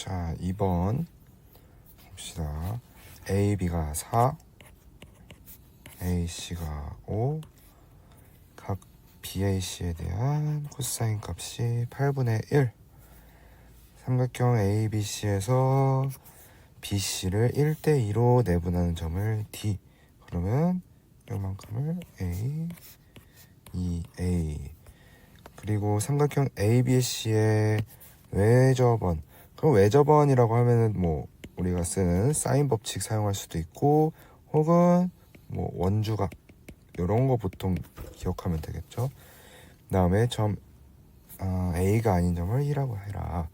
자, 2번 봅시다. AB가 4, AC가 5, 각 BAC에 대한 코사인 값이 8분의 1. 삼각형 ABC에서 BC를 1대2로 내분하는 점을 D. 그러면 이만큼을 A, EA. 그리고 삼각형 ABC의 외접원. 그럼 외접원이라고 하면은 뭐 우리가 쓰는 사인 법칙 사용할 수도 있고, 혹은 뭐 원주각 이런 거 보통 기억하면 되겠죠. 그 다음에 점 A가 아닌 점을 E라고 해라.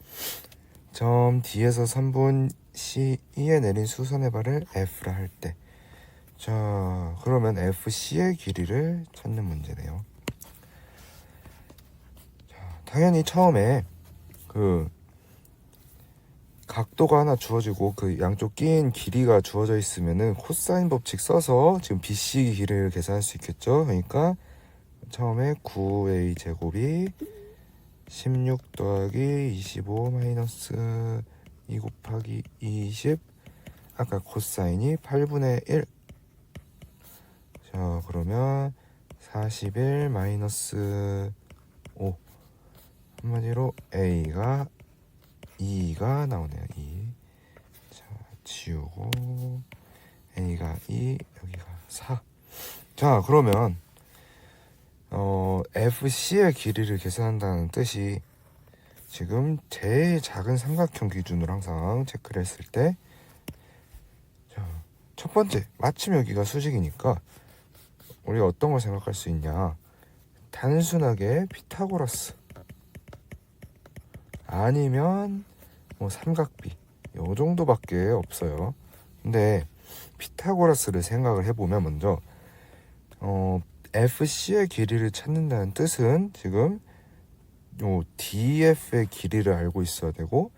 점 D에서 3분 CE에 내린 수선의 발을 F라 할 때, 자 그러면 FC의 길이를 찾는 문제네요. 자, 당연히 처음에 그 각도가 하나 주어지고 그 양쪽 끼인 길이가 주어져 있으면은 코사인 법칙 써서 지금 BC 길이를 계산할 수 있겠죠. 그러니까 처음에 9A 제곱이 16 더하기 25 마이너스 2 곱하기 20, 아까 코사인이 8분의 1. 자 그러면 41 마이너스 5. 한마디로 A가 2가 나오네요. 2. 자 지우고 A가 2, 여기가 4. 자 그러면 FC의 길이를 계산한다는 뜻이, 지금 제일 작은 삼각형 기준으로 항상 체크를 했을 때, 자, 첫 번째 마침 여기가 수직이니까 우리가 어떤 걸 생각할 수 있냐, 단순하게 피타고라스 아니면 뭐 삼각비 요 정도밖에 없어요. 근데 피타고라스를 생각을 해보면 먼저 FC의 길이를 찾는다는 뜻은 지금 요 DF의 길이를 알고 있어야 되고,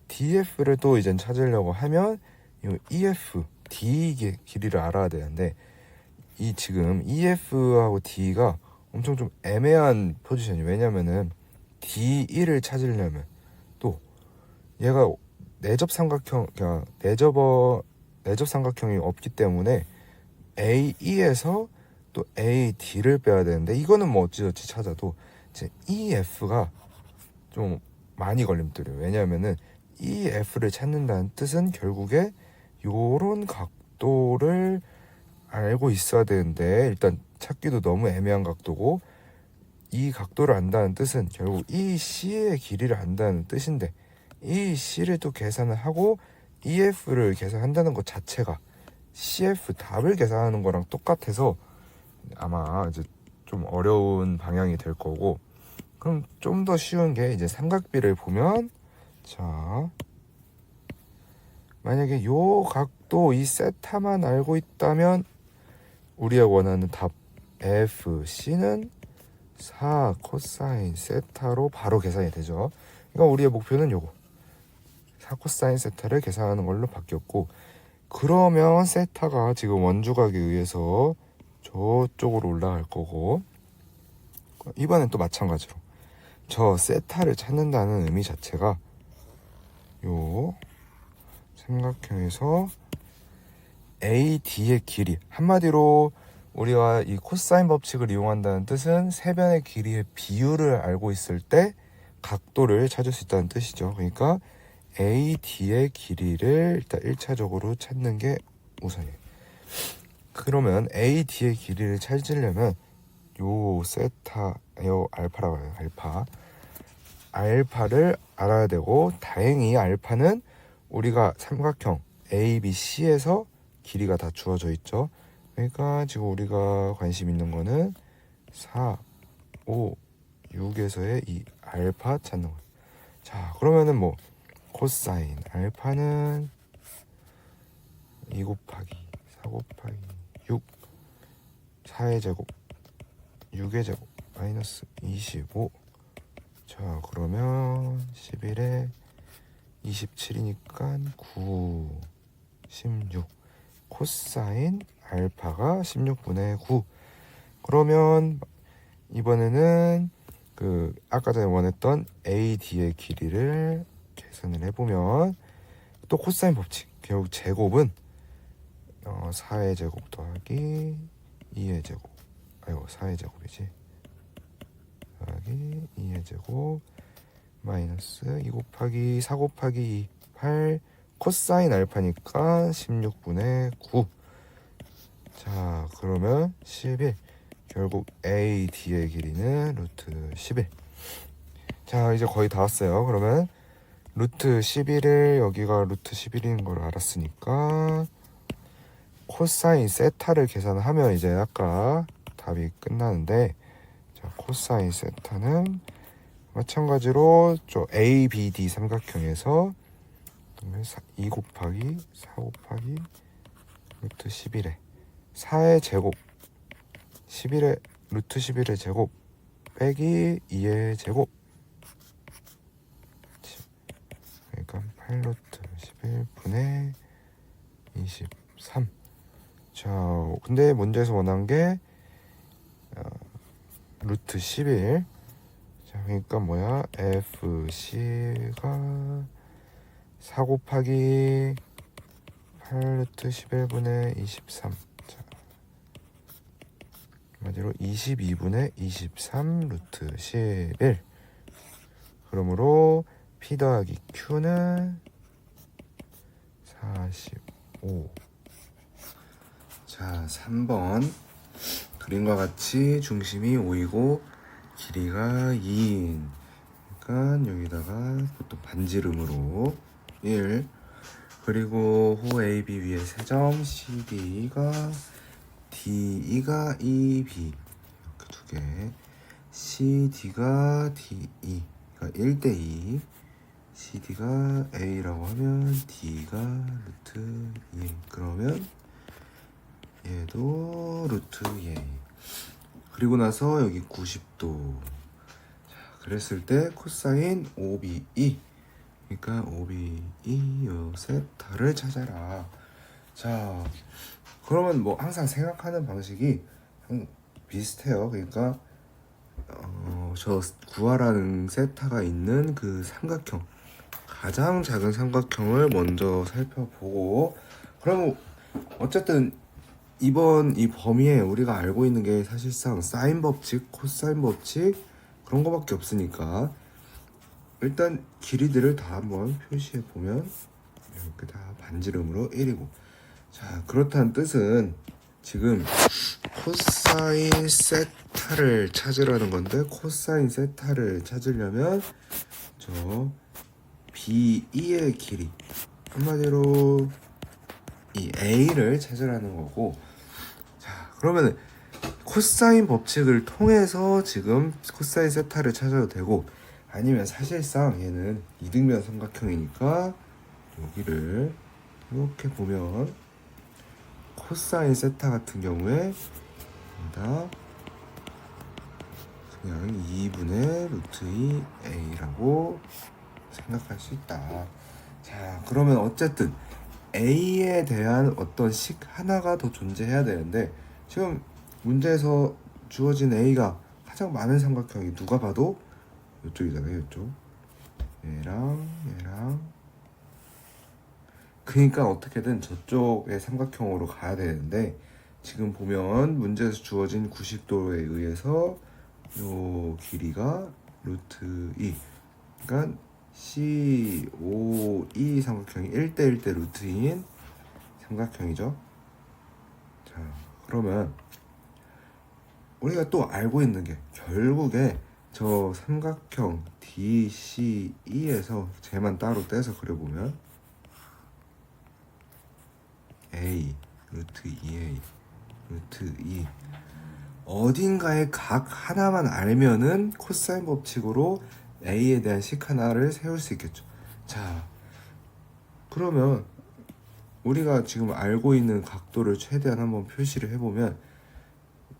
DF를 또 이젠 찾으려고 하면 요 EF, D의 길이를 알아야 되는데, 이 지금 EF하고 D가 엄청 좀 애매한 포지션이, 왜냐면은 D1을 찾으려면 또 얘가 내접 삼각형, 그러니까 내접 삼각형이 없기 때문에 AE에서 또 AD를 빼야 되는데, 이거는 뭐 어찌저찌 찾아도 이제 EF가 좀 많이 걸림돌이에요. 왜냐하면은 EF를 찾는다는 뜻은 결국에 요런 각도를 알고 있어야 되는데, 일단 찾기도 너무 애매한 각도고, 이 각도를 안다는 뜻은 결국 EC의 길이를 안다는 뜻인데, EC를 또 계산을 하고 EF를 계산한다는 것 자체가 CF 답을 계산하는 거랑 똑같아서 아마 이제 좀 어려운 방향이 될 거고, 그럼 좀 더 쉬운 게 이제 삼각비를 보면, 자 만약에 요 각도 이 세타만 알고 있다면 우리가 원하는 답 FC는 4 코사인 세타로 바로 계산이 되죠. 그러니까 우리의 목표는 요거 4 코사인 세타를 계산하는 걸로 바뀌었고, 그러면 세타가 지금 원주각에 의해서 저쪽으로 올라갈 거고, 이번엔 또 마찬가지로 저 세타를 찾는다는 의미 자체가 요 삼각형에서 AD의 길이, 한마디로 우리가 이 코사인 법칙을 이용한다는 뜻은 세변의 길이의 비율을 알고 있을 때 각도를 찾을 수 있다는 뜻이죠. 그러니까 AD의 길이를 일단 1차적으로 찾는 게 우선이에요. 그러면 AD의 길이를 찾으려면 요 세타, 요 알파라고 해요. 알파를 알아야 되고, 다행히 알파는 우리가 삼각형 ABC에서 길이가 다 주어져 있죠. 그러니까 지금 우리가 관심 있는 거는 4, 5, 6에서의 이 알파 찾는 거예요. 자 그러면은 뭐 코사인 알파는 2 곱하기 4 곱하기 6, 4의 제곱 6의 제곱 마이너스 25. 자 그러면 11에 27이니까 9, 16. 코사인 알파가 16분의 9. 그러면 이번에는 그 아까 전에 원했던 AD의 길이를 계산을 해보면 또 코사인 법칙, 결국 제곱은 4의 제곱 더하기 2의 제곱, 4의 제곱이지, 더하기 2의 제곱 마이너스 2 곱하기 4 곱하기 2 8 코사인 알파니까 16분의 9. 자, 그러면 11. 결국 AD의 길이는 루트 11. 자, 이제 거의 다 왔어요. 그러면 루트 11을 여기가 루트 11인 걸 알았으니까 코사인 세타를 계산하면 이제 아까 답이 끝나는데, 자, 코사인 세타는 마찬가지로 저 ABD 삼각형에서 2 곱하기 4 곱하기 루트 11에 4의 제곱 11의 루트 11의 제곱 빼기 2의 제곱, 그러니까 8루트 11분의 23. 자, 근데 문제에서 원한 게 루트 11. 자, 그러니까 뭐야? FC가 4 곱하기 8루트 11분의 23. 자, 한마디로 22분의 23 루트 11. 그러므로 P 더하기 Q는 45. 자, 3번 그림과 같이 중심이 5이고 길이가 2인, 그러니까 여기다가 보통 반지름으로 1, 그리고 호 AB 위에 3점 CD가 DE가 EB 이렇게 2개, CD가 DE 그러니까 1대2, CD가 A라고 하면 D가 루트 2. 그러면 얘도 루트 2. 그리고 나서 여기 90도. 자, 그랬을 때 코사인 OBE, 그러니까 OBE 요 세타를 찾아라. 자, 그러면 뭐 항상 생각하는 방식이 비슷해요. 그러니까 저 구하라는 세타가 있는 그 삼각형, 가장 작은 삼각형을 먼저 살펴보고, 그럼 어쨌든 이번 이 범위에 우리가 알고 있는 게 사실상 사인 법칙, 코사인 법칙 그런 거밖에 없으니까 일단 길이들을 다 한번 표시해 보면 이렇게 다 반지름으로 1이고, 자, 그렇다는 뜻은 지금 코사인 세타를 찾으라는 건데, 코사인 세타를 찾으려면 저 BE의 길이, 한마디로 이 A를 찾으라는 거고, 자, 그러면 코사인 법칙을 통해서 지금 코사인 세타를 찾아도 되고, 아니면 사실상 얘는 이등변 삼각형이니까 여기를 이렇게 보면 코사인 세타 같은 경우에 그냥 2분의 루트 2 A라고 생각할 수 있다. 자, 그러면 어쨌든 A에 대한 어떤 식 하나가 더 존재해야 되는데, 지금 문제에서 주어진 A가 가장 많은 삼각형이 누가 봐도 이쪽이잖아요. 이쪽 얘랑 그러니까 어떻게든 저쪽의 삼각형으로 가야 되는데, 지금 보면 문제에서 주어진 90도에 의해서 요 길이가 루트 2, 그러니까 COE 삼각형이 1대1대 루트 2인 삼각형이죠. 자, 그러면 우리가 또 알고 있는 게 결국에 저 삼각형 DCE에서 쟤만 따로 떼서 그려보면 A 루트 2A 루트 2, 어딘가에 각 하나만 알면은 코사인 법칙으로 A에 대한 식 하나를 세울 수 있겠죠. 자, 그러면 우리가 지금 알고 있는 각도를 최대한 한번 표시를 해보면,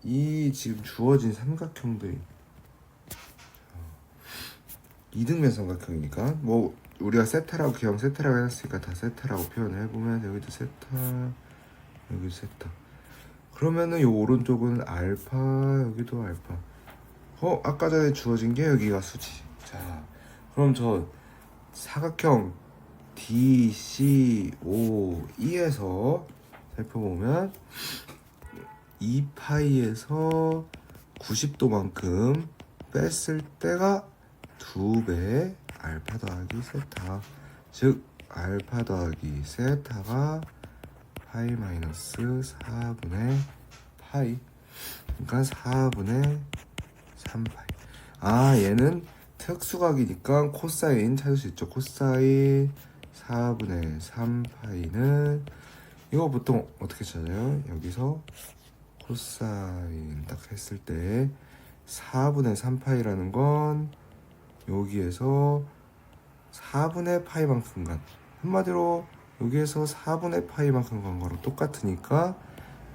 이 지금 주어진 삼각형들이 이등변 삼각형이니까 뭐 우리가 세타라고 기억 세타라고 해놨으니까 다 세타라고 표현을 해보면, 여기도 세타, 여기도 세타. 그러면은 이 오른쪽은 알파, 여기도 알파. 아까 전에 주어진 게 여기가 수지. 자, 그럼 저 사각형 DCOE에서 살펴보면 2파이에서 90도만큼 뺐을 때가 2배 알파 더하기 세타, 즉 알파 더하기 세타가 파이 마이너스 4분의 파이, 그러니까 4분의 3파이. 아, 얘는 특수각이니까 코사인 찾을 수 있죠. 코사인 4분의 3파이는 이거 보통 어떻게 찾아요? 여기서 코사인 딱 했을 때 4분의 3파이라는 건 여기에서 4분의 파이만큼 간, 한마디로 여기에서 4분의 파이만큼 간 거랑 똑같으니까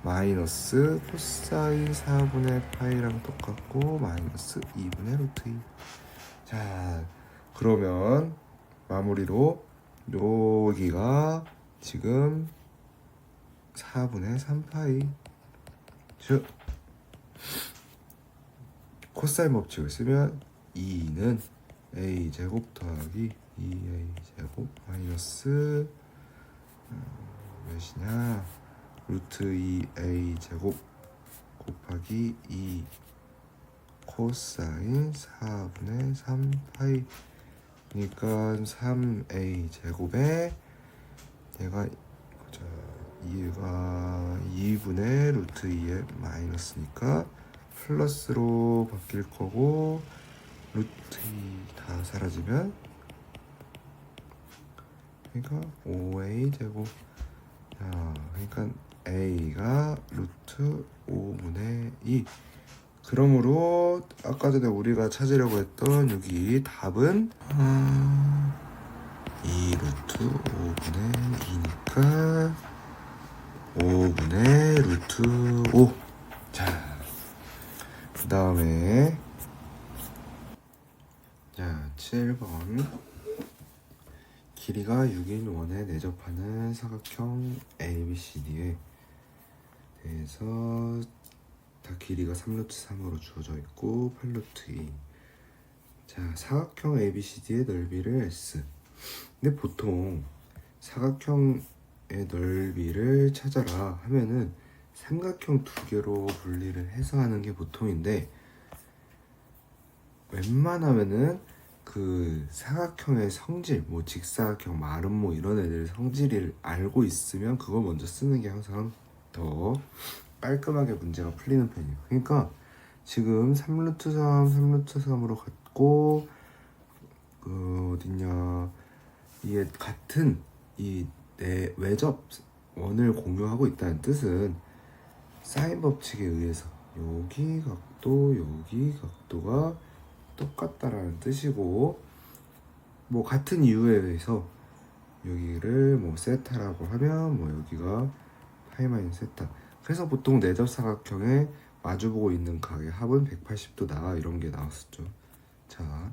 마이너스 코사인 4분의 파이랑 똑같고 마이너스 2분의 루트 2. 자, 그러면 마무리로 여기가 지금 4분의 3파이, 즉 코사인 법칙을 쓰면 2는 a제곱 더하기 2a제곱 마이너스 몇이냐, 루트 2a제곱 곱하기 2 코사인 4분의 3파이, 그러니까 3a제곱에 얘가 2분의 루트 2의 마이너스니까 플러스로 바뀔 거고, 루트 2 다 사라지면 그러니까 5a 제곱. 자, 그러니까 a가 루트 5분의 2. 그러므로 아까 전에 우리가 찾으려고 했던 여기 답은 2 루트 5분의 2니까 5분의 루트 5. 자, 그 다음에 자 7번 길이가 6인 원에 내접하는 사각형 ABCD에 대해서 다 길이가 3루트 3으로 주어져 있고 8루트 2. 자, 사각형 ABCD의 넓이를 S. 근데 보통 사각형의 넓이를 찾아라 하면은 삼각형 두 개로 분리를 해서 하는 게 보통인데, 웬만하면은 그 사각형의 성질, 뭐 직사각형, 마름모 이런 애들 성질을 알고 있으면 그거 먼저 쓰는 게 항상 더 깔끔하게 문제가 풀리는 편이에요. 그러니까 지금 3루트 3, 3루트 3으로 갔고, 그 어딨냐, 이게 같은 이 내 외접 원을 공유하고 있다는 뜻은 사인 법칙에 의해서 여기 각도, 여기 각도가 똑같다라는 뜻이고, 뭐 같은 이유에 의해서 여기를 뭐 세타라고 하면 뭐 여기가 파이 마이너스 세타. 그래서 보통 내접 사각형에 마주보고 있는 각의 합은 180도다 이런 게 나왔었죠. 자,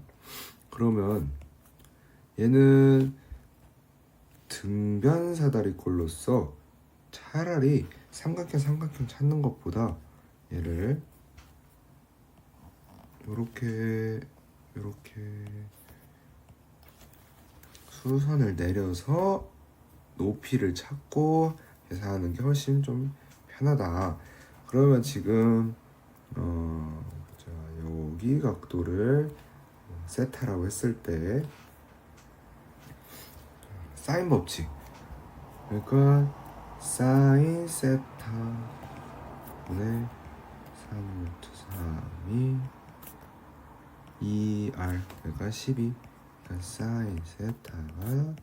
그러면 얘는 등변 사다리꼴로서 차라리 삼각형 찾는 것보다 얘를 요렇게 수선을 내려서 높이를 찾고 계산하는 게 훨씬 좀 편하다. 그러면 지금 자, 여기 각도를 세타라고 했을 때 사인 법칙, 그러니까 사인 세타 분의 3루트 3이 2r, 그러니까 12. 그러니까 사인 세타가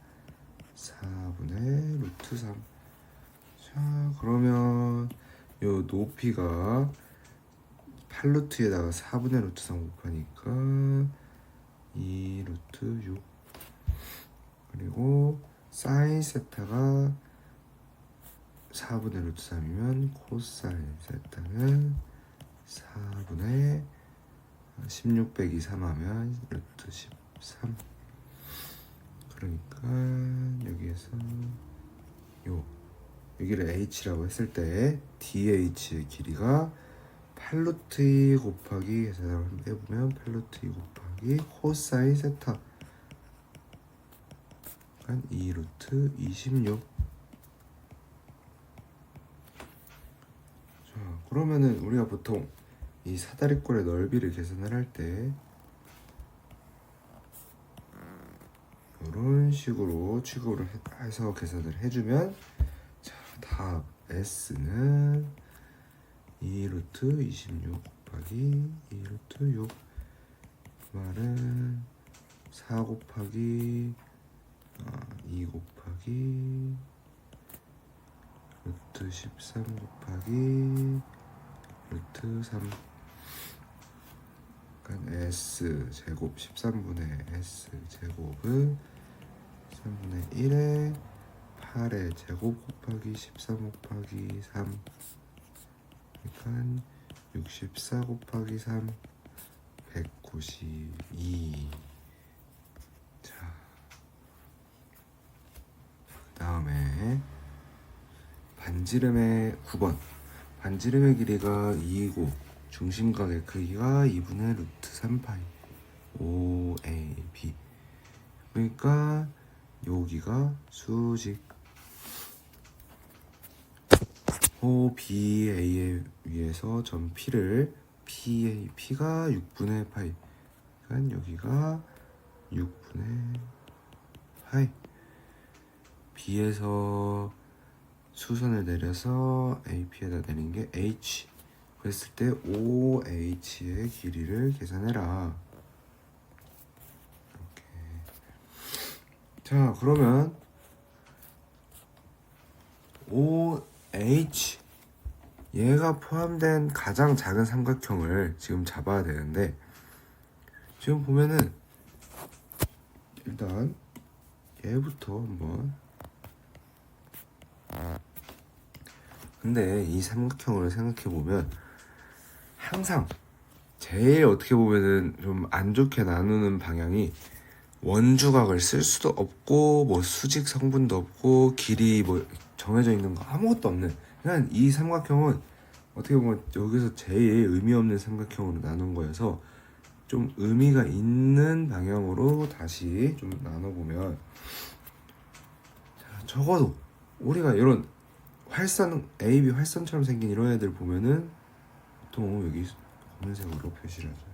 4분의 루트 3. 자, 그러면 요 높이가 8루트에다가 4분의 루트 3 곱하니까 2 루트 6. 그리고 사인 세타가 4분의 루트 3이면 코사인 세타는 4분의 16 빼기 3 하면 루트 13. 그러니까 여기에서 여기를 h라고 했을 때 dh의 길이가 8루트 2 곱하기 해서 빼보면 8루트 2 곱하기 코사인 세타 그러니까 2 루트 26. 자, 그러면은 우리가 보통 이 사다리꼴의 넓이를 계산을 할 때 이런 식으로 취급을 해서 계산을 해주면, 자, 답 S는 2 루트 26 곱하기 2 루트 6, 그 말은 4 곱하기 2 곱하기 루트 13 곱하기 루트 3, 그러니까 S 제곱 13분의 S 제곱은 3분의 1에 8의 제곱 곱하기 13 곱하기 3, 그러니까 64 곱하기 3 192. 자, 그 다음에 반지름의 9번. 반지름의 길이가 2이고 중심각의 크기가 2분의 루트 3파이 OAB. 그러니까 여기가 수직. OBA의 위에서 점 P를 P가 6분의 파이. 그러니까 여기가 6분의 파이. B에서 수선을 내려서 AP에다 내린 게 H. 그랬을 때 OH의 길이를 계산해라. 이렇게. 자, 그러면 OH 얘가 포함된 가장 작은 삼각형을 지금 잡아야 되는데, 지금 보면은 일단 얘부터 한번. 근데 이 삼각형을 생각해보면 항상 제일 어떻게 보면은 좀 안 좋게 나누는 방향이, 원주각을 쓸 수도 없고 뭐 수직 성분도 없고 길이 뭐 정해져 있는 거 아무것도 없는, 그냥 이 삼각형은 어떻게 보면 여기서 제일 의미 없는 삼각형으로 나눈 거여서, 좀 의미가 있는 방향으로 다시 좀 나눠보면, 자, 적어도 우리가 이런 활선, AB 활선처럼 생긴 이런 애들 보면은 보통 여기 검은색으로 표시를 하죠.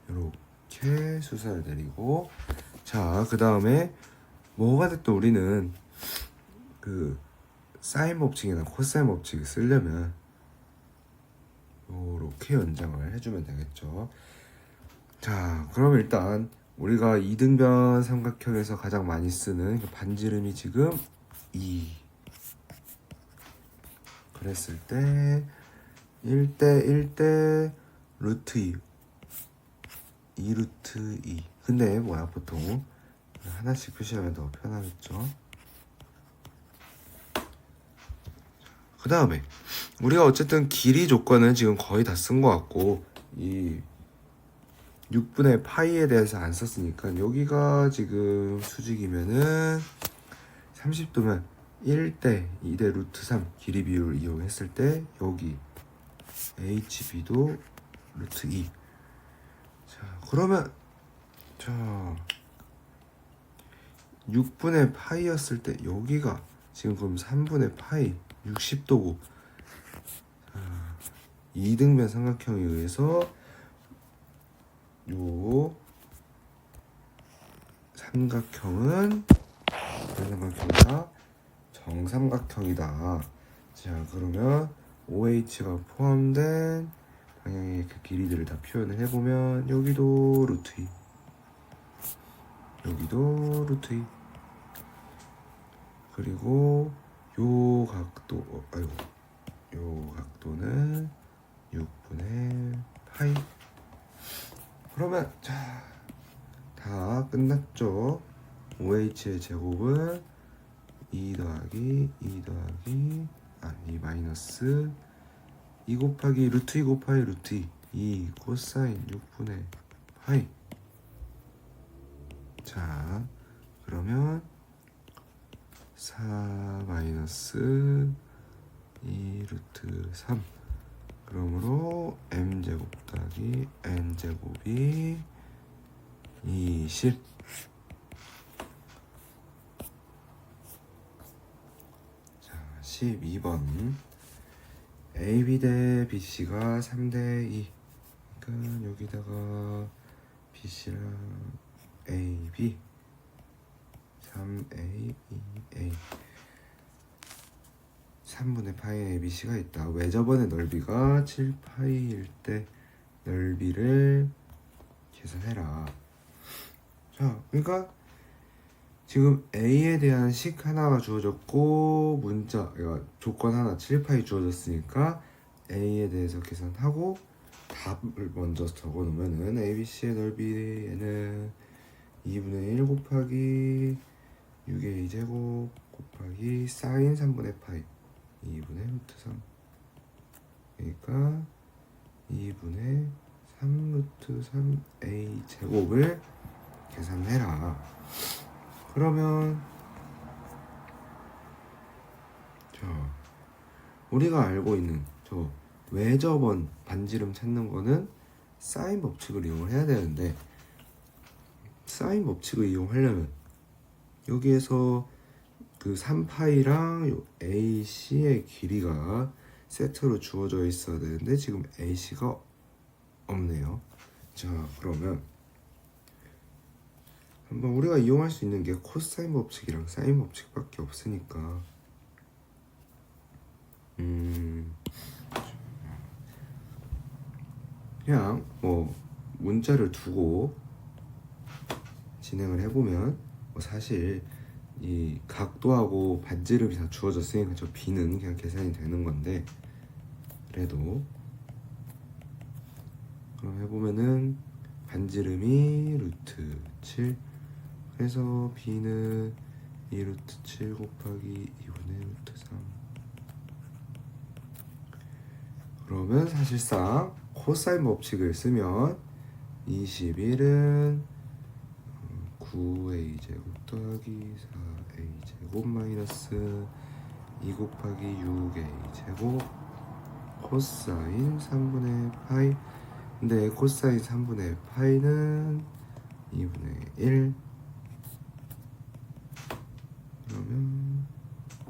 이렇게 수선을 내리고, 자, 그 다음에 뭐가 됐든 우리는 그 사인 법칙이나 코사인 법칙을 쓰려면 이렇게 연장을 해주면 되겠죠. 자, 그럼 일단 우리가 이등변 삼각형에서 가장 많이 쓰는 반지름이 지금 2. 그랬을 때 1대 1대 루트 2, 2 루트 2. 근데 뭐야, 보통 하나씩 표시하면 더 편하겠죠. 그 다음에 우리가 어쨌든 길이 조건은 지금 거의 다 쓴 것 같고, 이 6분의 파이에 대해서 안 썼으니까 여기가 지금 수직이면은 30도면 1대 2대 루트 3 길이 비율을 이용했을 때 여기 HB도 루트 2. 자, 그러면 자 6분의 파이였을 때 여기가 지금 그럼 3분의 파이 60도고, 2등변 삼각형에 의해서 요 삼각형은 삼각형이다, 정삼각형이다. 자, 그러면 OH가 포함된 방향의 그 길이들을 다 표현을 해보면 여기도 루트 2, 여기도 루트 2, 그리고 요 각도, 요 각도는 6분의 파이. 그러면 자, 다 끝났죠. OH의 제곱은 2 더하기 2 더하기 2 마이너스 2 곱하기 루트 2 곱하기 루트 2 코사인 6분의 파이. 자, 그러면 4 마이너스 2 루트 3, 그러므로 m제곱 더하기 n제곱이 20. 12번 AB 대 BC가 3대 2. 그러니까 여기다가 BC랑 AB 3A 2A 3분의 파이 ABC가 있다. 왜 저번에 넓이가 7파이일 때 넓이를 계산해라. 자, 그러니까 지금 A에 대한 식 하나가 주어졌고 문자, 그러니까 조건 하나 7파이 주어졌으니까 A에 대해서 계산하고 답을 먼저 적어 놓으면은 ABC의 넓이에는 2분의 1 곱하기 6의 2제곱 곱하기 사인 3분의 파이 2분의 루트 3, 그러니까 2분의 3 루트 3a 제곱을 계산해라. 그러면 자, 우리가 알고 있는 저 외접원 반지름 찾는 거는 사인 법칙을 이용을 해야 되는데, 사인 법칙을 이용하려면 여기에서 그 3파이랑 요 AC의 길이가 세트로 주어져 있어야 되는데 지금 AC가 없네요. 자, 그러면 한번 우리가 이용할 수 있는 게 코사인 법칙이랑 사인 법칙밖에 없으니까 그냥 뭐 문자를 두고 진행을 해보면 사실 이 각도하고 반지름이 다 주어졌으니까 저 B는 그냥 계산이 되는 건데, 그래도 그럼 해보면은 반지름이 루트 7, 그래서 B는 2 루트 7 곱하기 2분의 루트 3. 그러면 사실상 코사인 법칙을 쓰면 21은 9a 제곱 더하기 4a 제곱 마이너스 2 곱하기 6a 제곱 코사인 3분의 파이. 근데 코사인 3분의 파이는 2분의 1, 그러면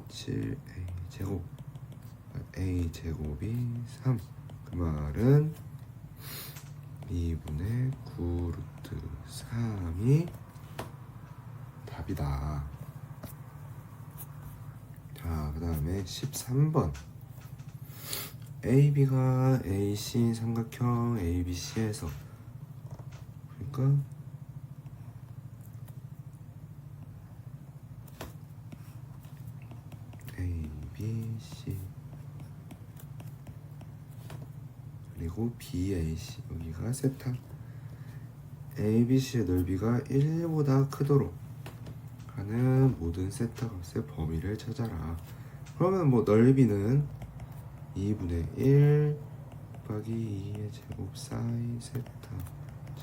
7a 제곱 a 제곱이 3. 그 말은 2분의 9 루트 3이 답이다. 자, 그 다음에 13번 AB가 AC 삼각형 ABC에서, 그러니까 ABC 그리고 BAC, 여기가 세타. ABC의 넓이가 1보다 크도록 하는 모든 세타 값의 범위를 찾아라. 그러면 뭐 넓이는 2분의 1 곱하기 2의 제곱 사인 세타,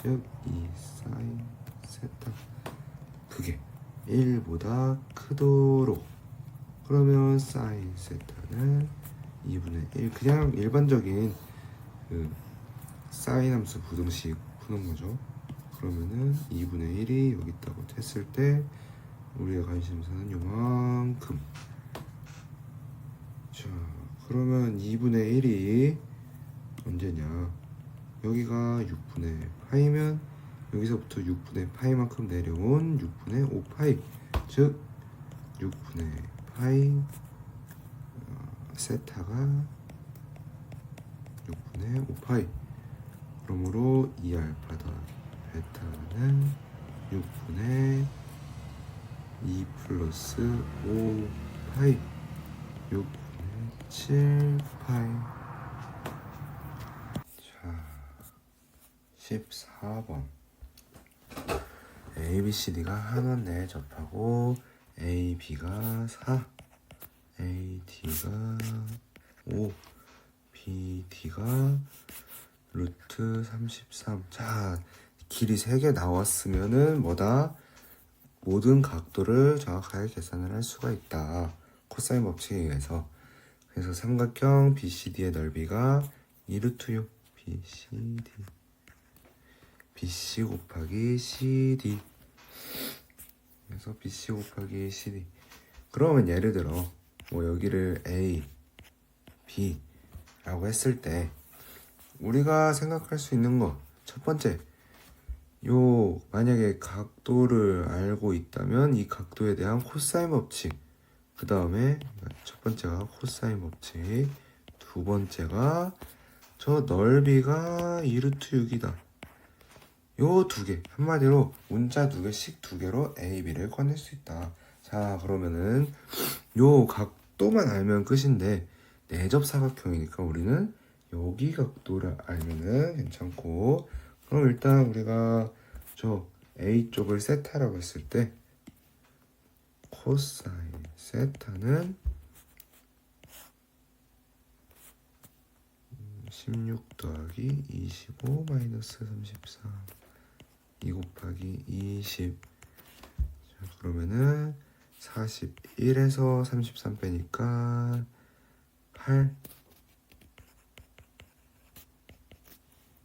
즉 2 사인 세타, 그게 1보다 크도록. 그러면 사인 세타는 2분의 1, 그냥 일반적인 그 사인 함수 부등식 푸는 거죠. 그러면은 2분의 1이 여기 있다고 했을 때 우리의 관심사는 요만큼. 자, 그러면 2분의 1이 언제냐, 여기가 6분의 파이면 여기서부터 6분의 파이만큼 내려온 6분의 5파이, 즉 6분의 파이 세타가 6분의 5파이. 그러므로 2알파 더하기 베타는 6분의 2 플러스 5파이 6분의 7파이. 자, 14번 ABCD가 한원 내에 접하고 AB가 4, AD가 5, BD가 루트 33. 자, 길이 3개 나왔으면은 뭐다? 모든 각도를 정확하게 계산을 할 수가 있다. 코사인 법칙에 의해서. 그래서 삼각형 BCD의 넓이가 2루트 6 BCD, BC 곱하기 CD. 그래서 BC 곱하기 CD. 그러면 예를 들어 뭐 여기를 A, B 라고 했을 때 우리가 생각할 수 있는 거 첫 번째, 요 만약에 각도를 알고 있다면 이 각도에 대한 코사인 법칙, 그 다음에 첫 번째가 코사인 법칙, 두 번째가 저 넓이가 2루트 6이다. 요 두 개, 한마디로 문자 두 개씩 두 개로 A, B를 꺼낼 수 있다. 자, 그러면은 요 각도만 알면 끝인데 내접 사각형이니까 우리는 여기 각도를 알면은 괜찮고, 그럼 일단 우리가 저 A 쪽을 세타라고 했을 때 코사인 세타는 16 더하기 25 마이너스 34 2 곱하기 20. 자, 그러면은 41에서 33 빼니까 8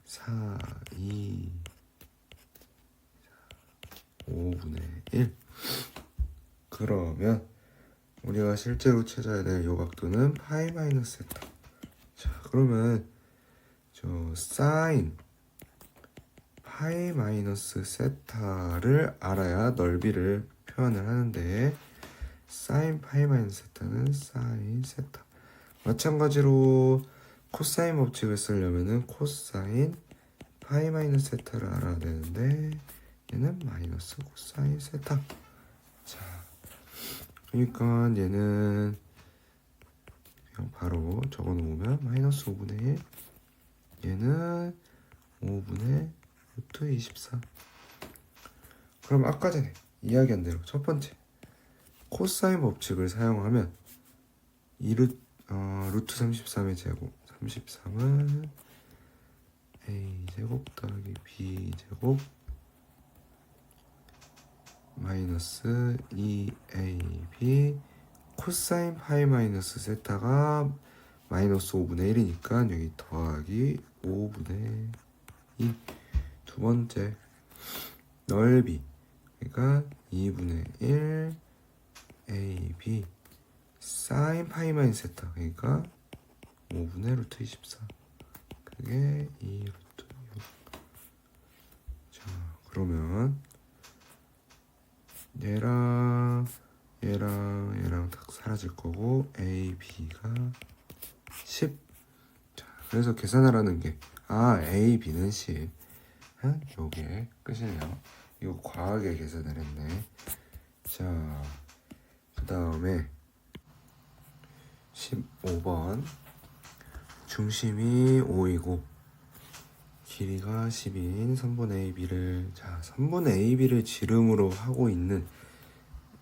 4 2 5분의 1. 그러면 우리가 실제로 찾아야 될 요 각도는 파이 마이너스 세타. 자, 그러면 저 사인 파이 마이너스 세타를 알아야 넓이를 표현을 하는데, 사인 파이 마이너스 세타는 사인 세타. 마찬가지로 코사인 법칙을 쓰려면은 코사인 파이 마이너스 세타를 알아야 되는데 얘는 마이너스 코사인 세타. 자, 그러니까 얘는 그냥 바로 적어 놓으면 마이너스 5분의 1, 얘는 5분의 루트 24. 그럼 아까 전에 이야기한 대로 첫 번째 코사인 법칙을 사용하면 루트 33의 제곱, 33은 A 제곱 더하기 B 제곱 마이너스 2AB 코사인 파이 마이너스 세타가 마이너스 5분의 1이니까 여기 더하기 5분의 2. 두 번째 넓이, 그러니까 2분의 1 AB 사인 파이 마이너스 세타, 그러니까 5분의 루트 24, 그게 2 루트 6. 자, 그러면 얘랑 딱 사라질 거고 A, B가 10. 자, 그래서 계산하라는 게 A, B는 10. 요게 끝이네요. 이거 과하게 계산을 했네. 자, 그 다음에 15번 중심이 5이고 길이가 10인 선분 AB를, 자, 선분 AB를 지름으로 하고 있는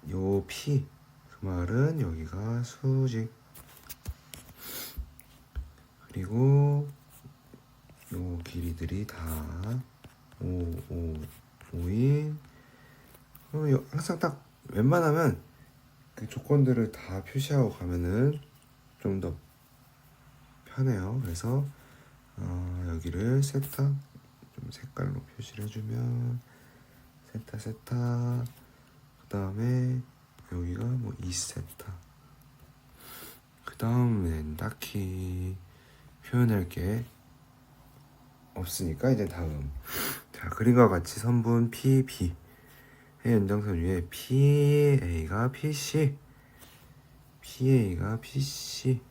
요 P, 그 말은 여기가 수직, 그리고 요 길이들이 다 5인. 항상 딱 웬만하면 그 조건들을 다 표시하고 가면은 좀 더 편해요. 그래서 여기를 세타 좀 색깔로 표시를 해주면 세타, 그 다음에 여기가 뭐 2세타. 그 다음엔 딱히 표현할 게 없으니까 이제 다음, 자, 그림과 같이 선분 PB 의 연장선 위에 PA가 PC, PA가 PC,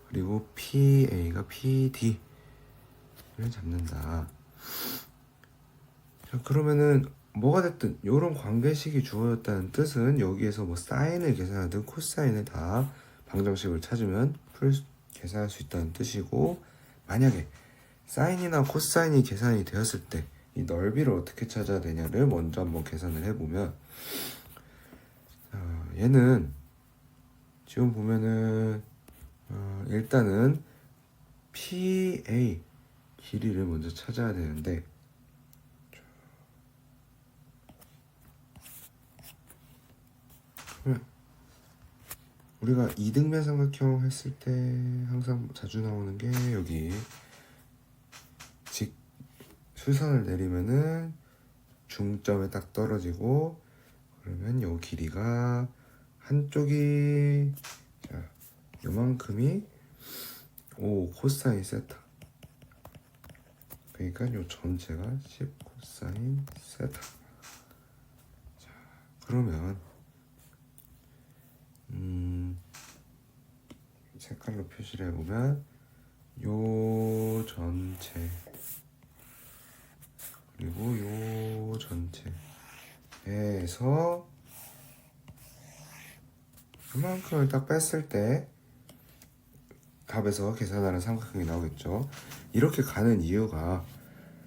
그리고 PA가 PD를 잡는다. 자, 그러면은 뭐가 됐든 이런 관계식이 주어졌다는 뜻은 여기에서 뭐 사인을 계산하든 코사인을 다 방정식을 찾으면 계산할 수 있다는 뜻이고, 만약에 사인이나 코사인이 계산이 되었을 때 이 넓이를 어떻게 찾아야 되냐를 먼저 한번 계산을 해보면, 얘는 지금 보면은 일단은 PA 길이를 먼저 찾아야 되는데, 우리가 이등변 삼각형 했을 때 항상 자주 나오는 게 여기 수선을 내리면은 중점에 딱 떨어지고, 그러면 요 길이가 한쪽이, 자, 요만큼이 코사인 세타. 그러니까 요 전체가 10 코사인 세타. 자, 그러면 색깔로 표시를 해보면 요 전체 그리고 요 전체에서 그만큼을 딱 뺐을 때 값에서 계산하는 삼각형이 나오겠죠. 이렇게 가는 이유가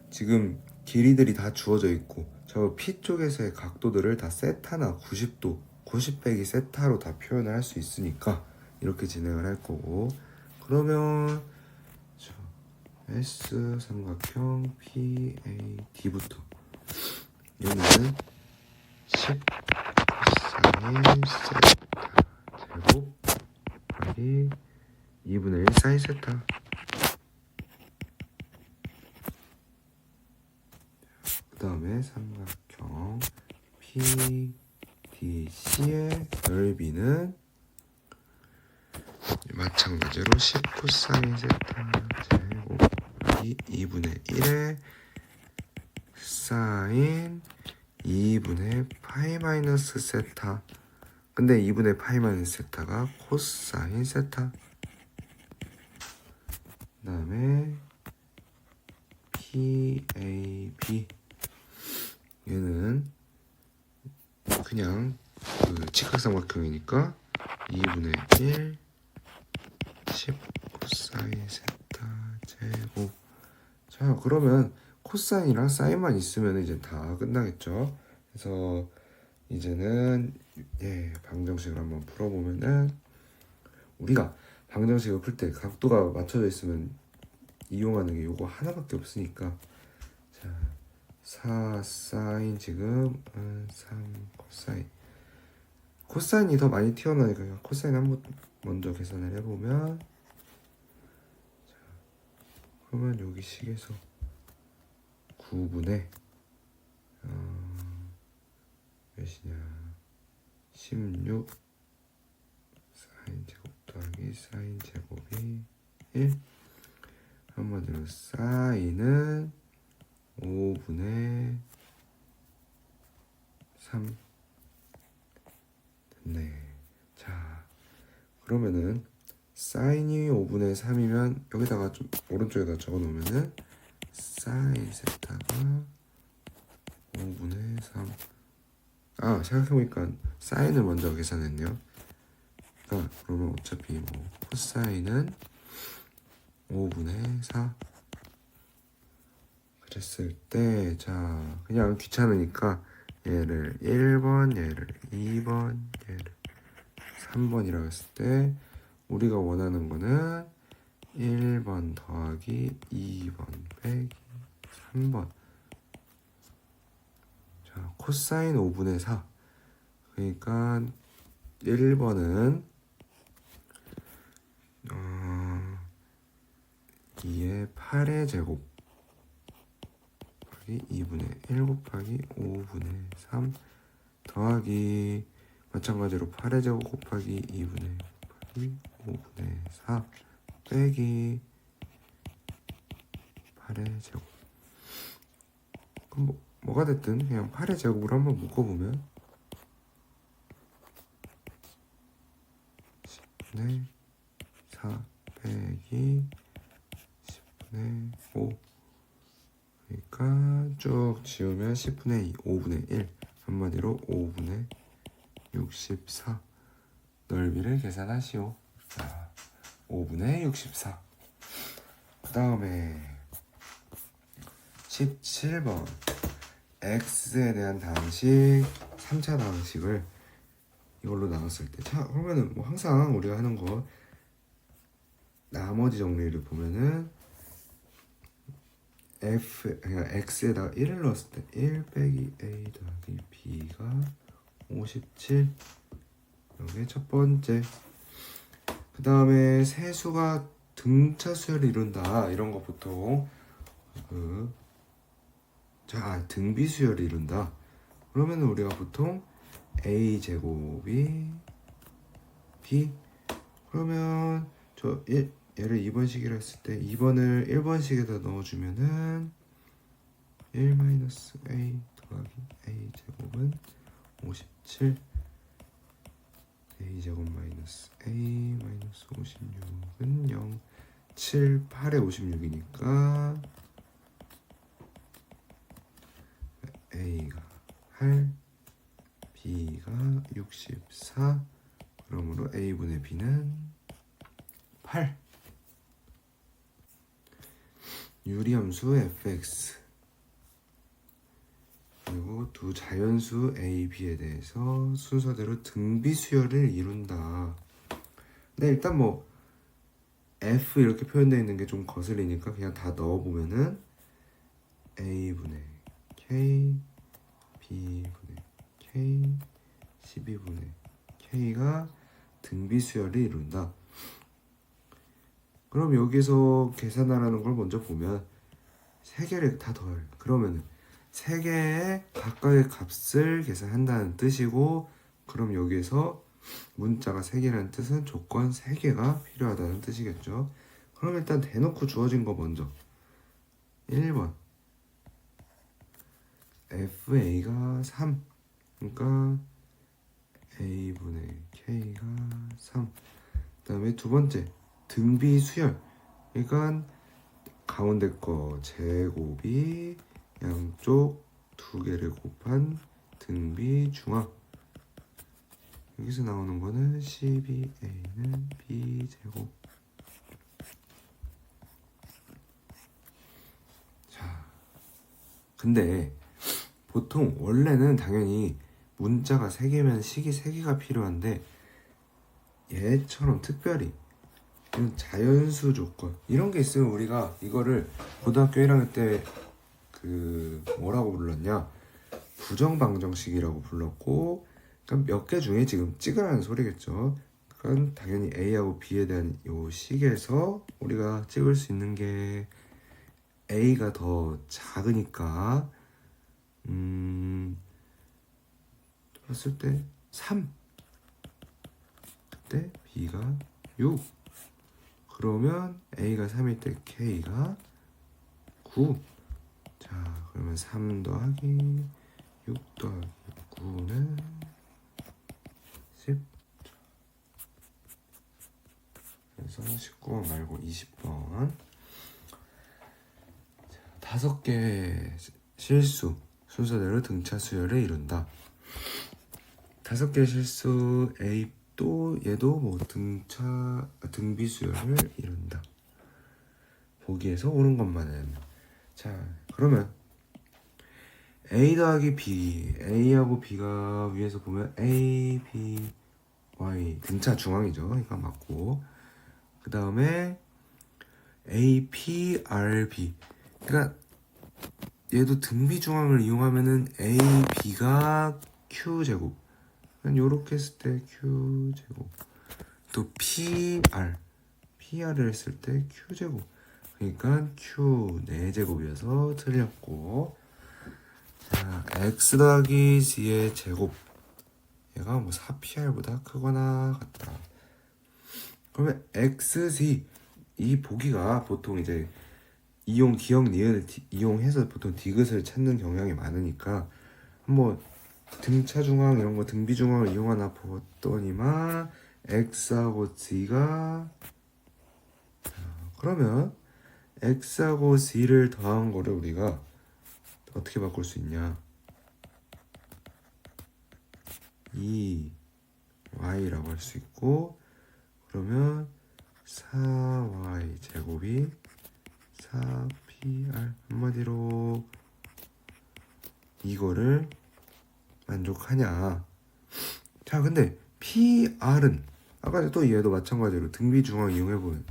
지금 길이들이 다 주어져 있고 저 P 쪽에서의 각도들을 다 세타나 90도 90 빼기 세타로 다 표현을 할 수 있으니까 이렇게 진행을 할 거고, 그러면 S 삼각형 PAD부터 얘는 10 사인 세타 제곱 곱하기 2분의 1 사인 세타. 그 다음에 삼각형 PDC의 넓이는 마찬가지로 10 코사인 세타 제곱 곱하기 2분의 1의 사인 2분의 파이 마이너스 세타. 근데 2분의 파이 마이너스 세타가 코사인 세타. 그 다음에 PAB 얘는 그냥 그 직각삼각형이니까 2분의 1 10 코사인 세타 제곱. 자, 그러면 코사인이랑 사인만 있으면 이제 다 끝나겠죠. 그래서 이제는 방정식을 한번 풀어보면은, 우리가 방정식을 풀 때 각도가 맞춰져 있으면 이용하는 게 요거 하나밖에 없으니까, 자, 4 사인 지금 3 코사인. 코사인이 더 많이 튀어나오니까 코사인 한번 먼저 계산을 해보면, 자, 그러면 여기 식에서 9분의 몇이냐 16 사인 제곱 더하기 사인 제곱이 1. 한마디로 사인은 5분의 3 됐네. 자, 그러면은 사인이 5분의 3이면 여기다가 좀 오른쪽에다 적어 놓으면은 사인 세타가 5분의 3. 생각해보니까 사인을 먼저 계산했네요. 그러면 어차피 뭐 코사인은 5분의 4 그랬을 때, 자, 그냥 귀찮으니까 얘를 1번, 얘를 2번, 얘를 3번이라고 했을 때 우리가 원하는 거는 1번 더하기 2번 빼기 3번. 자, 코사인 5분의 4. 그러니까 1번은 2의 8의 제곱 곱하기 2분의 1 곱하기 5분의 3 더하기 마찬가지로 8의 제곱 곱하기 2분의 1 곱하기 5분의 4 빼기 8의 제곱. 그럼 뭐가 됐든 그냥 8의 제곱으로 한번 묶어보면 10분의 4 빼기 10분의 5. 그러니까 쭉 지우면 10분의 2, 5분의 1. 한마디로 5분의 64. 넓이를 계산하시오. 자, 5분의 64. 그 다음에 17번 x에 대한 다항식 3차 다항식을 이걸로 나눴을 때, 자, 그러면은 뭐 항상 우리가 하는 거 나머지 정리를 보면은 그냥 x에다가 1을 넣었을 때 1 빼기 a 더하기 b가 57. 이게 첫 번째. 그 다음에 세수가 등차수열을 이룬다, 이런 거 보통 등비수열을 이룬다. 그러면 우리가 보통 a 제곱이 b 그러면 얘를 2번식이라 했을 때 2번을 1번식에다 넣어주면은 1-a 더하기 a 제곱은 57 a 제곱 마이너스 a 마이너스 56은 0 7, 8에 56이니까 a가 8 b가 64 그러므로 a분의 b는 8 유리함수 fx 그리고 두 자연수 a, b에 대해서 순서대로 등비수열을 이룬다. 근데 일단 뭐 f 이렇게 표현되어 있는 게 좀 거슬리니까 그냥 다 넣어보면은 a분의 k, b분의 k, 12분의 k가 등비수열을 이룬다. 그럼 여기서 계산하라는 걸 먼저 보면 3개를 다 더해. 그러면은 3개의 각각의 값을 계산한다는 뜻이고, 그럼 여기에서 문자가 3개라는 뜻은 조건 3개가 필요하다는 뜻이겠죠. 그럼 일단 대놓고 주어진 거 먼저 1번 FA가 3 그러니까 A분의 K가 3 그 다음에 두 번째 등비수열 그러니까 가운데 거 제곱이 양쪽 두 개를 곱한 등비중앙 여기서 나오는 거는 12a는 b제곱. 자, 근데 보통 원래는 당연히 문자가 3개면 식이 3개가 필요한데 얘처럼 특별히 이런 자연수 조건 이런 게 있으면 우리가 이거를 고등학교 1학년 때 그 뭐라고 불렀냐 부정방정식이라고 불렀고 그러니까 몇 개 중에 지금 찍으라는 소리겠죠. 그건 당연히 A하고 B에 대한 요 식에서 우리가 찍을 수 있는 게 A가 더 작으니까 봤을 때 3 그때 B가 6 그러면 A가 3일 때 K가 9 자 그러면 3 더하기 6 더하기 9는 10 그래서 19번 말고 20번 5개 실수 순서대로 등차 수열을 이룬다. 5개 실수 A 또 얘도 뭐 등비 수열을 이룬다. 보기에서 옳은 것만은 자 그러면 A 더하기 B A하고 B가 위에서 보면 A, B, Y 등차 중앙이죠. 그러니까 맞고 그 다음에 A, P, R, B 그러니까 얘도 등비 중앙을 이용하면은 A, B가 Q제곱 요렇게 했을 때 Q제곱 또 PR PR을 했을 때 Q제곱 그러니까 Q 4제곱이어서 틀렸고 자 X 더하기 C의 제곱 얘가 뭐 4PR보다 크거나 같다. 그러면 XC 이 보기가 보통 이제 이용 기억 니을 이용해서 보통 디귿을 찾는 경향이 많으니까 한번 등차 중앙 이런 거 등비 중앙을 이용하나 보더니만 X하고 C가 그러면 X하고 C를 더한 거를 우리가 어떻게 바꿀 수 있냐 2Y라고 할 수 있고 그러면 4Y 제곱이 4PR 한마디로 이거를 만족하냐. 자 근데 PR은 아까 또 얘도 마찬가지로 등비 중앙 이용해보면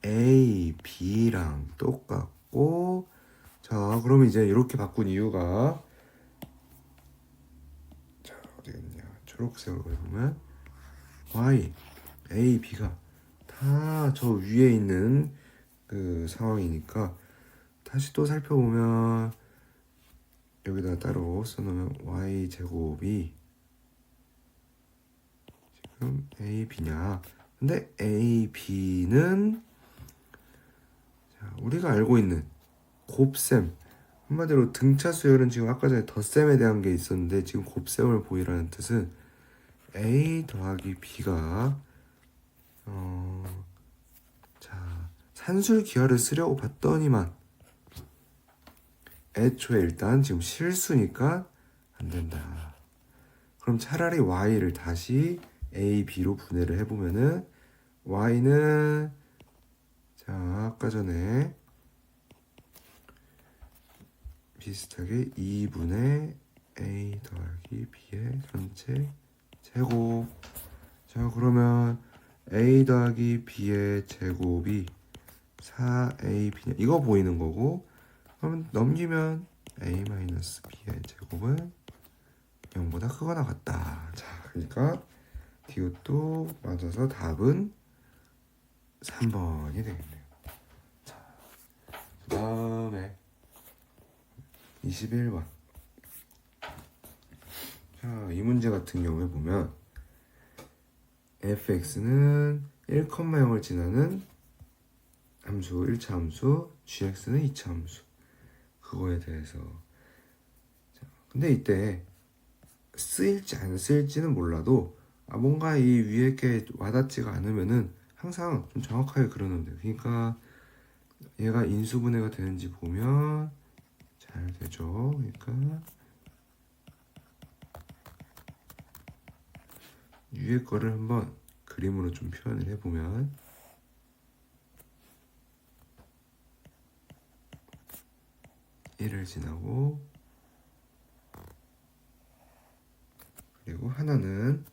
A, B랑 똑같고 자 그러면 이제 이렇게 바꾼 이유가 자 어디겠냐 초록색으로 해보면 Y, A, B가 다 저 위에 있는 그 상황이니까 다시 또 살펴보면 여기다 따로 써놓으면 y 제곱이 그럼 A, B냐? 근데 A, B는 자, 우리가 알고 있는 곱셈, 한마디로 등차 수열은 지금 아까 전에 덧셈에 대한 게 있었는데 지금 곱셈을 보이라는 뜻은 A 더하기 B가 자, 산술 기하를 쓰려고 봤더니만 애초에 일단 지금 실수니까 안 된다. 그럼 차라리 y를 다시 a, b로 분해를 해보면은 y는 자 아까 전에 비슷하게 2분의 a 더하기 b의 전체 제곱. 자 그러면 a 더하기 b의 제곱이 4ab 이거 보이는 거고, 그러면 넘기면 a-b의 제곱은 0보다 크거나 같다. 자, 그러니까 이것도 맞아서 답은 3번이 되겠네요. 자, 그 다음에 21번. 자, 이 문제 같은 경우에 보면 fx는 1,0을 지나는 함수, 1차 함수, gx는 2차 함수. 그거에 대해서. 자, 근데 이때 쓰일지 안 쓰일지는 몰라도 뭔가 이 위에 게 와닿지가 않으면은 항상 좀 정확하게 그려놓으면 돼요. 그러니까 얘가 인수분해가 되는지 보면 잘 되죠. 그러니까 위에 거를 한번 그림으로 좀 표현을 해보면 얘를 지나고 그리고 하나는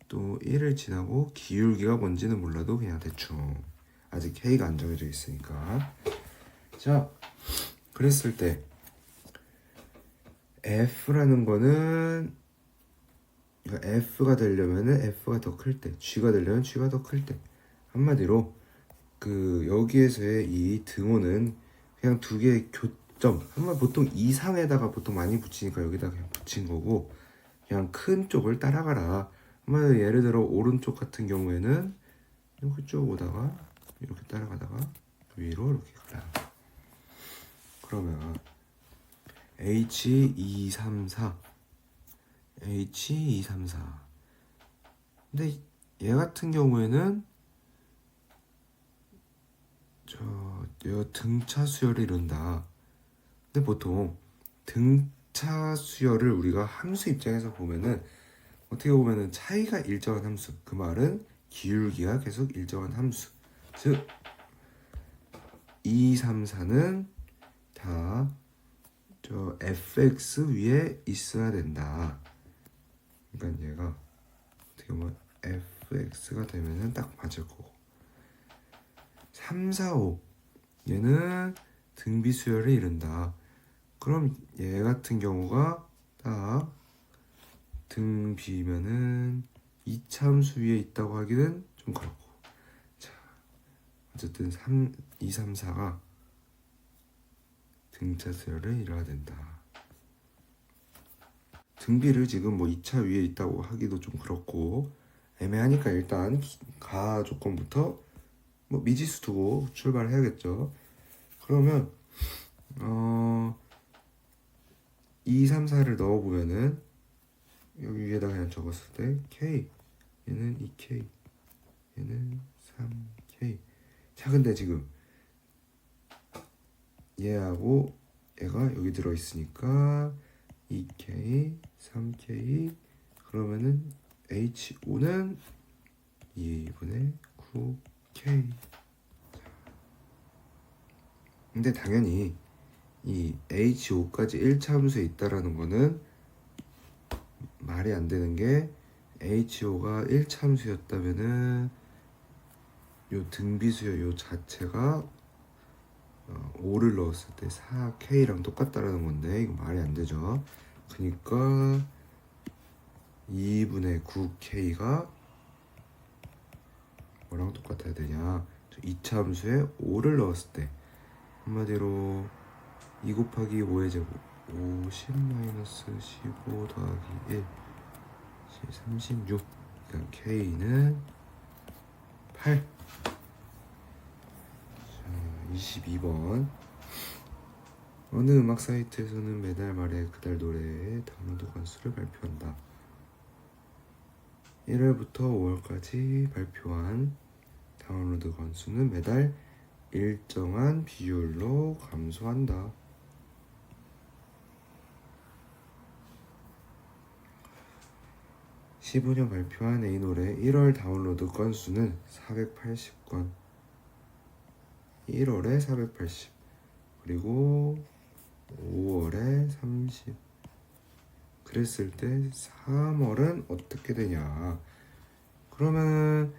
또 1을 지나고 기울기가 뭔지는 몰라도 그냥 대충 아직 K가 안 정해져 있으니까. 자, 그랬을 때 F라는 거는 F가 되려면은 F가 더 클 때, G가 되려면 G가 더 클 때. 한마디로 그 여기에서의 이 등호는 그냥 두 개의 교점. 한마디 보통 이상에다가 보통 많이 붙이니까 여기다 그냥 붙인 거고, 그냥 큰 쪽을 따라가라. 한마디로 예를 들어 오른쪽 같은 경우에는 이렇게 쭉 오다가 이렇게 따라가다가 위로 이렇게 가라. 그러면 H234 H234 근데 얘 같은 경우에는 얘 등차 수열을 이룬다. 근데 보통 등차 수열을 우리가 함수 입장에서 보면은 어떻게 보면은 차이가 일정한 함수, 그 말은 기울기가 계속 일정한 함수, 즉 2, 3, 4는 다 저 fx 위에 있어야 된다. 그러니까 얘가 어떻게 보면 fx가 되면은 딱 맞을 거고, 3, 4, 5 얘는 등비 수열을 이룬다. 그럼 얘 같은 경우가 딱 등비면은 이차함수 위에 있다고 하기는 좀 그렇고. 자, 어쨌든 2, 3, 4가 등차 수열을 이뤄야 된다. 등비를 지금 뭐 2차 위에 있다고 하기도 좀 그렇고 애매하니까 일단 가 조건부터 뭐 미지수 두고 출발을 해야겠죠. 그러면 2, 3, 4를 넣어보면은 여기 위에다 그냥 적었을 때 K 얘는 2K 얘는 3K. 자 근데 지금 얘하고 얘가 여기 들어있으니까 2K 3K 그러면은 H5는 2분의 9K. 근데 당연히 이 H5까지 1차 함수에 있다라는 거는 말이 안 되는 게, H5가 1차 함수였다면은 요 등비수열 요 자체가 5를 넣었을 때 4K랑 똑같다라는 건데 이거 말이 안 되죠. 그러니까 2분의 9K가 뭐랑 똑같아야 되냐, 2차 함수에 5를 넣었을 때 한마디로 2 곱하기 5의 제곱 50 마이너스 15 더하기 1 36 그러니까 K는 8. 자, 22번. 어느 음악 사이트에서는 매달 말에 그달 노래의 다운로드 건수를 발표한다. 1월부터 5월까지 발표한 다운로드 건수는 매달 일정한 비율로 감소한다. 15년 발표한 A 노래 1월 다운로드 건수는 480건. 1월에 480. 그리고 5월에 30. 그랬을 때 3월은 어떻게 되냐? 그러면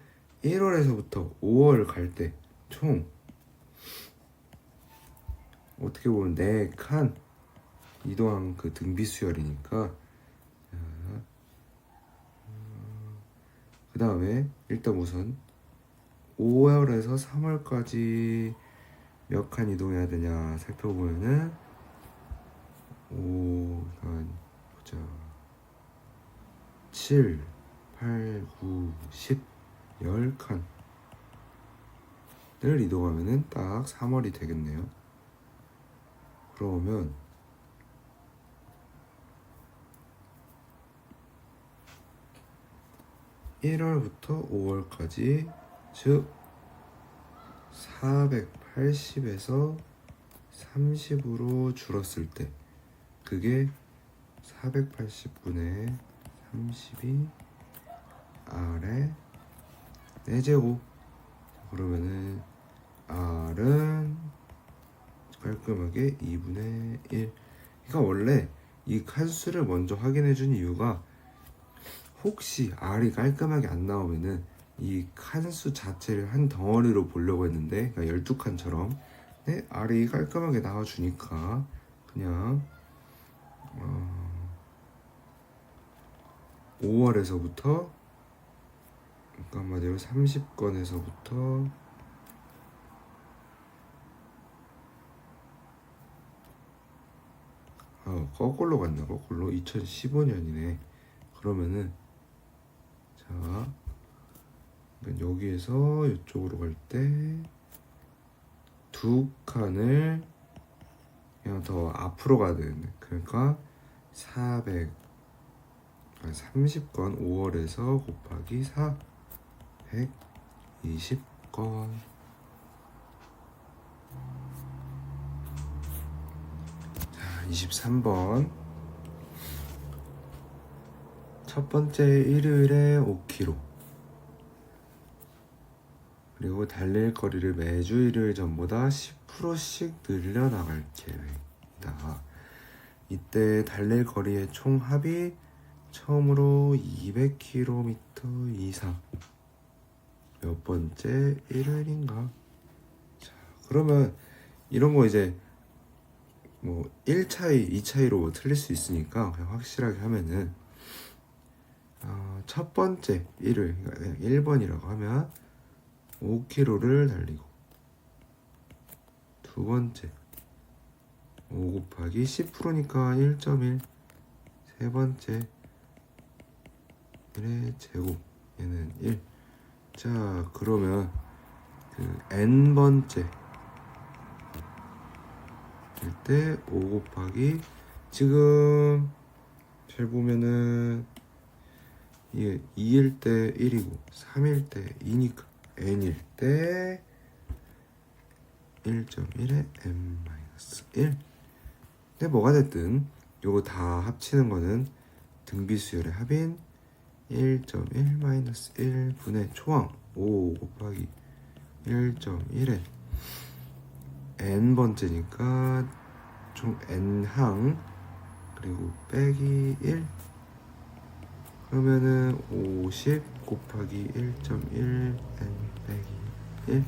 1월에서부터 5월 갈 때 총 어떻게 보면 4칸 이동한 그 등비 수열이니까, 그 다음에 일단 우선 5월에서 3월까지 몇 칸 이동해야 되냐 살펴보면은 보자. 7, 8, 9, 10, 10칸을 이동하면은 딱 3월이 되겠네요. 그러면 (1월부터) (5월까지) 즉 480에서 30으로 줄었을 때 그게 480분의 32 R의 4제곱. 그러면은 R은 깔끔하게 2분의 1. 그러니까 원래 이 칸수를 먼저 확인해 준 이유가 혹시 R이 깔끔하게 안 나오면은 이 칸수 자체를 한 덩어리로 보려고 했는데, 그러니까 12칸처럼 R이 깔끔하게 나와주니까 그냥 5월에서부터, 그러니까 한마디로 30건에서부터 거꾸로 갔나? 거꾸로 2015년이네. 그러면은 자, 여기에서 이쪽으로 갈 때 2칸을 그냥 더 앞으로 가야 되는데, 그러니까 30건 5월에서 곱하기 4 120건. 자, 23번. 첫 번째 일요일에 5km, 그리고 달릴 거리를 매주 일요일 전보다 10%씩 늘려나갈 계획이다. 이때 달릴 거리의 총 합이 처음으로 200km 이상. 몇 번째 일요일인가? 자, 그러면 이런 거 이제 뭐 1차이, 2차이로 뭐 틀릴 수 있으니까 그냥 확실하게 하면은 첫 번째 일요일, 그러니까 그냥 1번이라고 하면 5km를 달리고, 두 번째 5 곱하기 10%니까 1.1, 세 번째 1의 제곱, 얘는 1. 자, 그러면 그 n번째 일 때 5 곱하기, 지금 잘 보면은 이게 2일 때 1이고 3일 때 2니까 n일 때 1.1에 n-1. 근데 뭐가 됐든 요거 다 합치는 거는 등비수열의 합인 1.1 - 1분의 초항 5 곱하기 1.1에 n번째니까 총 n항, 그리고 빼기 1. 그러면은 50 곱하기 1.1 n 빼기 1.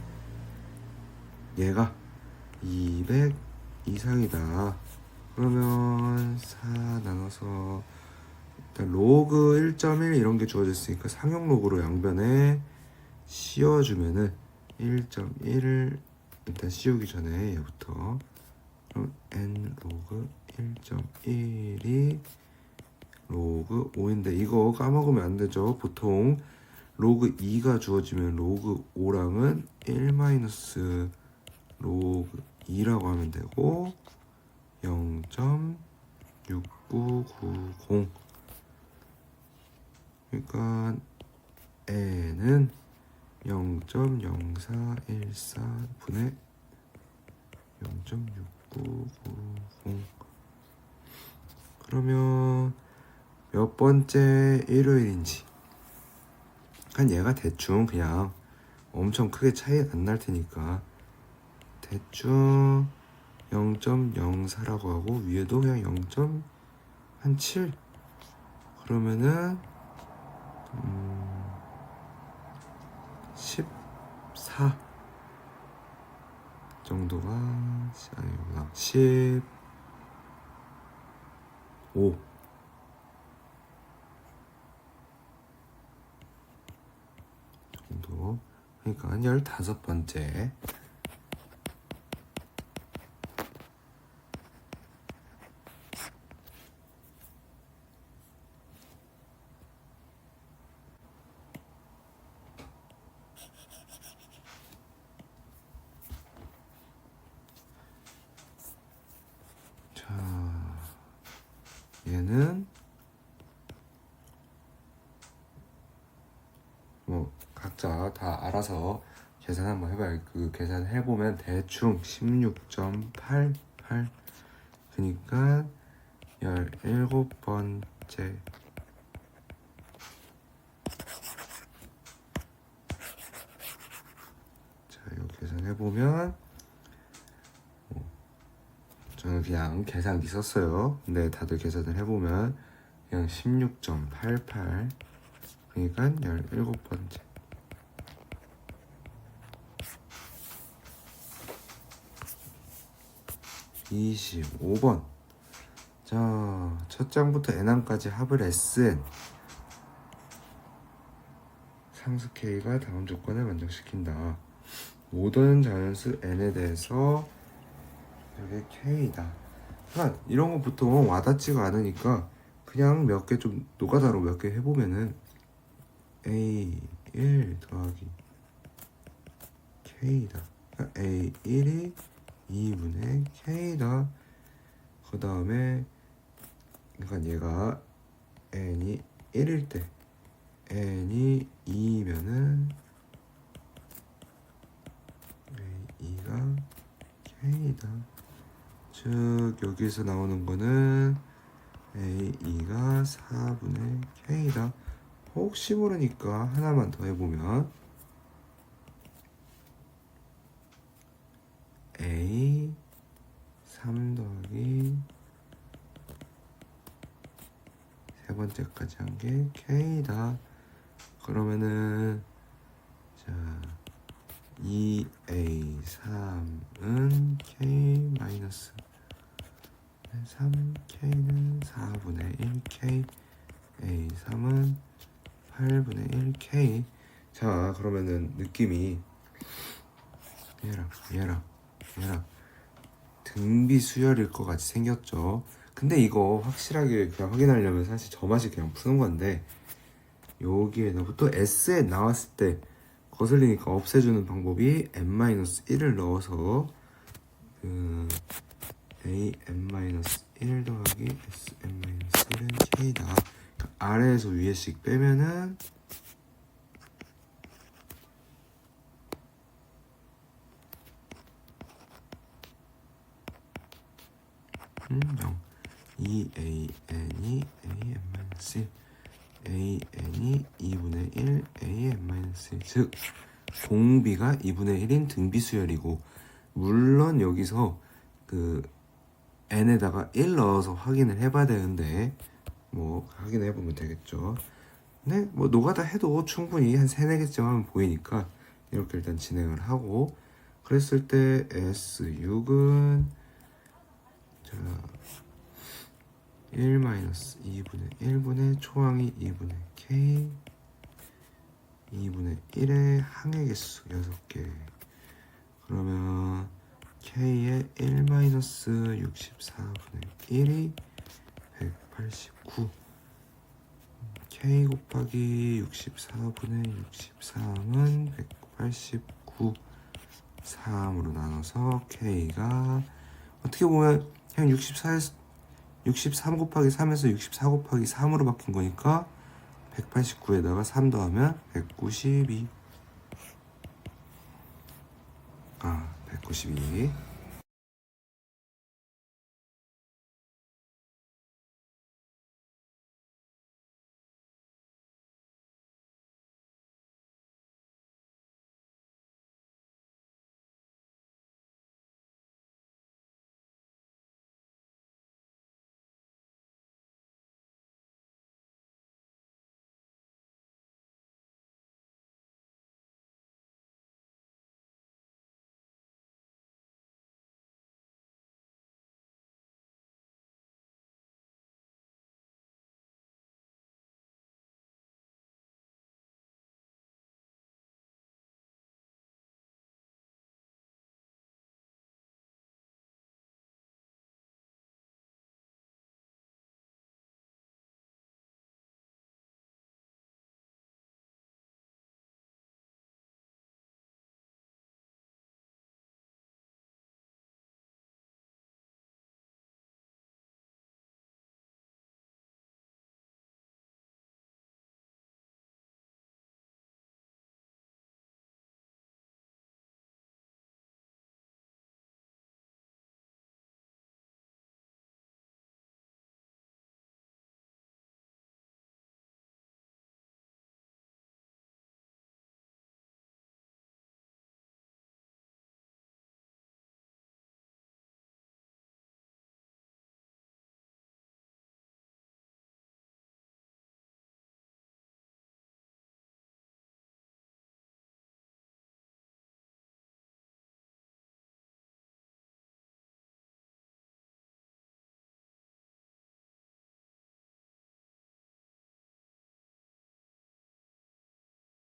얘가 200 이상이다. 그러면 4 나눠서 일단 로그 1.1 이런 게 주어졌으니까 상용 로그로 양변에 씌워주면은 1.1을 일단 씌우기 전에 얘부터, 그럼 n 로그 1.1이 로그 5인데 이거 까먹으면 안 되죠. 보통 로그 2가 주어지면 로그 5랑은 1 마이너스 로그 2라고 하면 되고 0.6990 그러니까 n은 0.0414 분의 0.6990 그러면 몇 번째 일요일인지 한 얘가 대충 그냥 엄청 크게 차이 안 날 테니까 대충 0.04라고 하고 위에도 그냥 0.7 그러면은 14 정도가 아니구나 15 정도 그러니까 15번째 얘는 뭐 각자 다 알아서 계산 한번 해봐요. 그 계산 해보면 대충 16.88 그러니까 17번째 자 이거 계산해보면 저는 그냥 계산기 썼어요. 근데 다들 계산을 해보면 그냥 16.88 그러니까 17번째 25번 자, 첫 장부터 n항까지 합을 sn 상수 k가 다음 조건을 만족시킨다. 모든 자연수 n에 대해서 이게 k다. 그러니까 이런 거 보통 와닿지가 않으니까 그냥 몇 개 좀 노가다로 몇 개 해보면은 a1 더하기 k다. 그러니까 a1이 2분의 k다. 그 다음에 그러니까 얘가 n이 1일 때 n이 2면은 a2가 k다. 즉 여기서 나오는 거는 a2가 4분의 k다. 혹시 모르니까 하나만 더 해보면 a 3 더하기 세 번째까지 한 게 k다. 그러면은 자 2a3은 k 마이너스 3k는 4분의 1k a3은 8분의 1k 자 그러면은 느낌이 얘랑 등비 수열일 것 같이 생겼죠. 근데 이거 확실하게 그냥 확인하려면 사실 저 맛이 그냥 푸는 건데 여기에 넣고 또 S에 나왔을 때 거슬리니까 없애주는 방법이 n-1을 넣어서 a n-1 더하기 sn-1은 k다. 그러니까 아래에서 위에씩 빼면은 0 2an이 an-1 an이 2분의 1 an-1 즉 공비가 2분의 1인 등비수열이고 물론 여기서 그 n에다가 1 넣어서 확인을 해봐야 되는데 뭐 확인해 보면 되겠죠. 근데 뭐 노가다 해도 충분히 한 3, 4개쯤 하면 보이니까 이렇게 일단 진행을 하고 그랬을 때 S6은 자 1-2분의 1분의 초항이 2분의 k 2분의 1의 항의 개수 6개 그러면 k의 1-64분의 1이 189 K 곱하기 64분의 63은 189 3으로 나눠서 K가 어떻게 보면 그냥 63 곱하기 3에서 64 곱하기 3으로 바뀐 거니까 189에다가 3 더하면 192. 192.